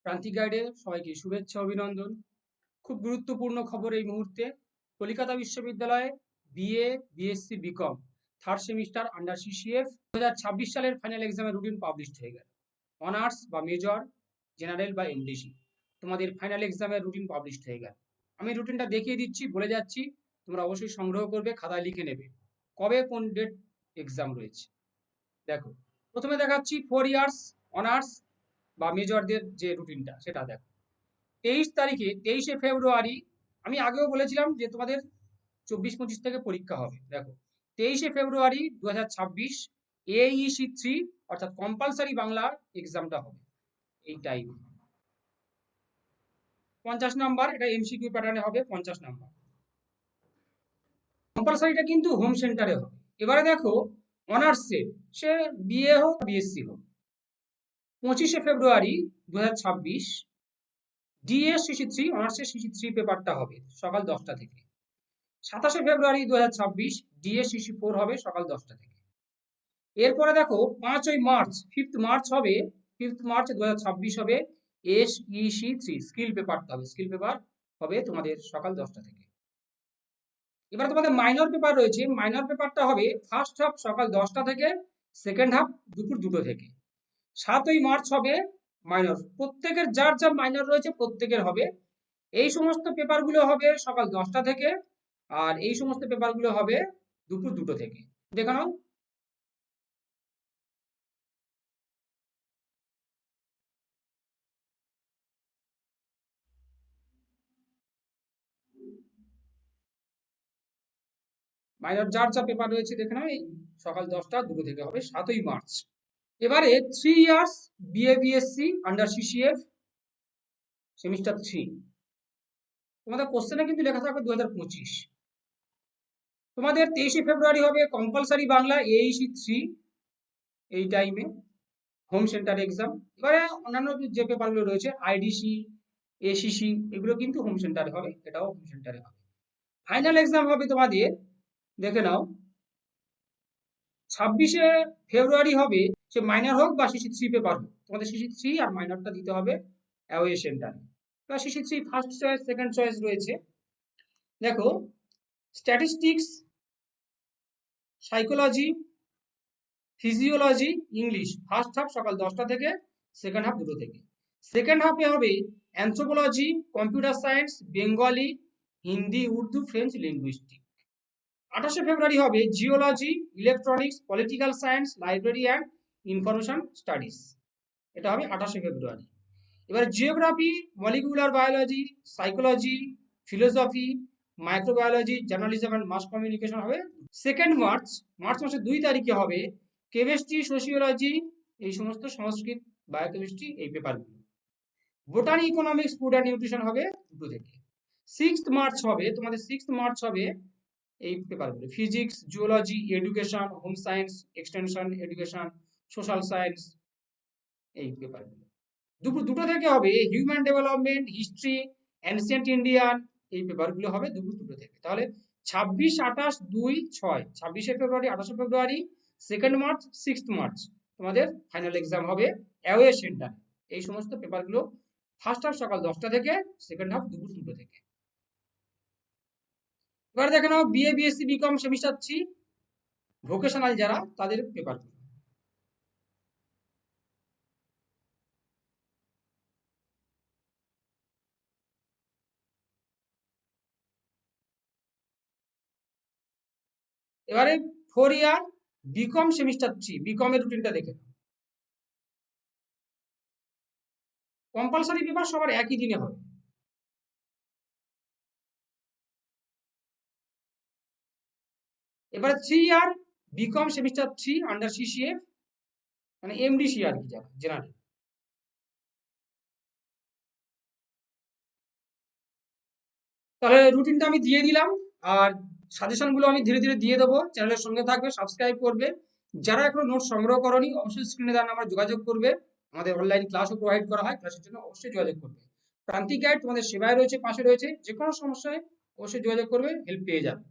প্রান্তিক গাইডে সবাইকে শুভেচ্ছা অভিনন্দন। খুব গুরুত্বপূর্ণ খবর এই মুহূর্তে। কলিকাতা বিশ্ববিদ্যালয়ে BA, BSc, BCom third semester under CCF 2026 সালের ফাইনাল এক্সামের রুটিন পাবলিশড হয়ে গেল। অনার্স বা মেজর, জেনারেল বা এমডিসি তোমাদের ফাইনাল এক্সামের রুটিন পাবলিশড হয়ে গেল। আমি রুটিনটা দেখিয়ে দিচ্ছি, বলে যাচ্ছি, তোমরা অবশ্যই সংগ্রহ করবে, খাতায় লিখে নেবে কবে কোন ডেট এক্সাম রয়েছে। দেখো, প্রথমে দেখাচ্ছি 4 ইয়ার্স অনার্স বা মেজরদের যে রুটিনটা সেটা দেখো। 23 ফেব্রুয়ারি, আমি আগেও বলেছিলাম যে তোমাদের 24-25 থেকে পরীক্ষা হবে। দেখো, 23 ফেব্রুয়ারি 2026 AEC 3 অর্থাৎ কম্পালসারি বাংলার এক্সামটা হবে এই টাইম। 50 নাম্বার, এটা এমসিকিউ প্যাটার্নে হবে। 50 নাম্বার কম্পালসারিটা কিন্তু হোম সেন্টারে হবে। এবারে দেখো, অনার্সের সে বিএ হোক বিএসসি হোক, 25 ফেব্রুয়ারি 2026 ডিএস সিসি 3 অনার্সের সিসি 3 পেপারটা হবে সকাল 10টা থেকে। 27 ফেব্রুয়ারি 2026 ডিএস সিসি 4 হবে সকাল 10টা থেকে। এরপরে দেখো 5ই মার্চ, 5th মার্চ হবে, 5th মার্চ 2026 হবে SEC 3 স্কিল পেপারটা হবে। স্কিল পেপার হবে তোমাদের সকাল 10টা থেকে। এবার তোমাদের মাইনর পেপার রয়েছে। মাইনর পেপারটা হবে ফার্স্ট হাফ সকাল 10টা থেকে, সেকেন্ড হাফ দুপুর 2টো থেকে। 7ই মার্চ হবে মাইনর। প্রত্যেকের যার যা মাইনর রয়েছে প্রত্যেকের হবে। এই সমস্ত পেপারগুলো হবে সকাল 10টা থেকে, আর এই সমস্ত পেপারগুলো হবে দুপুর 2টো থেকে। দেখে নাও। মাইনর যার যা পেপার রয়েছে দেখে নাও, এই সকাল 10টা 2টো থেকে হবে 7ই মার্চ। এবারে 3 years BA BSc under CCF semester 3, তোমাদের কোশ্চেনে কিন্তু লেখা থাকবে 2025। তোমাদের 23 ফেব্রুয়ারি হবে কম্পালসারি বাংলা AEC 3 এই টাইমে, হোম সেন্টার এক্সাম। এবারে অন্যান্য যে পেপারগুলো রয়েছে আইডিসি, এসিসি, এগুলো কিন্তু হোম সেন্টারে হবে, এটাও হোম সেন্টারে হবে। ফাইনাল এক্সাম হবে তোমাদের, দেখে নাও, 26 ফেব্রুয়ারি হবে। সে মাইনর হোক বা সিসি 3 পেপার হোক, তোমাদের সিসি 3 আর মাইনরটা দিতে হবে অ্যাওয়ে সেন্টারে। বা CC 3 first choice, second choice রয়েছে। দেখো, statistics, psychology, physiology, English first half সকাল 10টা থেকে, সেকেন্ড হাফ 2টো থেকে। সেকেন্ড হাফে হবে anthropology, computer science, Bengali, Hindi, Urdu, French, linguistic. 28 February হবে geology, electronics, political science, library and information studies, এটা হবে 28 ফেব্রুয়ারি। এবার geography, molecular biology, psychology, philosophy, microbiology, journalism and mass communication হবে। সেকেন্ড মার্চ, মার্চ মাসের 2 তারিখে হবে কেমিস্ট্রি, সোশিওলজি, এই সমস্ত সংস্কৃত, বায়োকেমিস্ট্রি, এই পেপারগুলো। Botany, economics, food and nutrition হবে 2 থেকে। 6th মার্চ হবে তোমাদের, 6th মার্চ হবে এই পেপারগুলো physics, geology, education, home science, extension education, social science, এই পেপারগুলো। দুপুর 2টো থেকে হবে human development, history, ancient Indian, এই পেপারগুলো হবে দুপুর 2টো থেকে। তাহলে 26, 28, 2, 6, 26 ফেব্রুয়ারি, 28 ফেব্রুয়ারি, 2nd মার্চ, 6th মার্চ তোমাদের ফাইনাল এক্সাম হবে অ্যাওয়ে সেন্টার। এই সমস্ত পেপারগুলো ফার্স্ট হাফ সকাল 10টা থেকে, সেকেন্ড হাফ দুপুর 2টো থেকে। এবার দেখে নাও BA BSc BCom semester 3 vocational যারা, তাদের পেপারগুলো। এবারে 4 ইয়ার বিকম সেমিস্টার 3 বিকম এর রুটিনটা দেখে নাও। কম্পালসারি পেপার সবার একই দিনে হবে। এবারে 3 ইয়ার বিকম সেমিস্টার 3 আন্ডার সিসিএফ, মানে এমডিসি আর কি, যারা জেনারেল। তাহলে রুটিনটা আমি দিয়ে দিলাম, আর সাজেশনগুলো আমি ধীরে ধীরে দিয়ে দেবো। চ্যানেলের সঙ্গে থাকবে, সাবস্ক্রাইব করবে। যারা এখনো নোট সংগ্রহ করনি অবশ্যই স্ক্রিনে দেওয়া নাম্বার যোগাযোগ করবে। আমাদের অনলাইন ক্লাসও প্রোভাইড করা হয়, ক্লাসের জন্য অবশ্যই যোগাযোগ করবে। প্রান্তিক গাইড তোমাদের সেবায় রয়েছে, পাশে রয়েছে, যে কোনো সমস্যায় অবশ্যই যোগাযোগ করবে, হেল্প পেয়ে যাবে।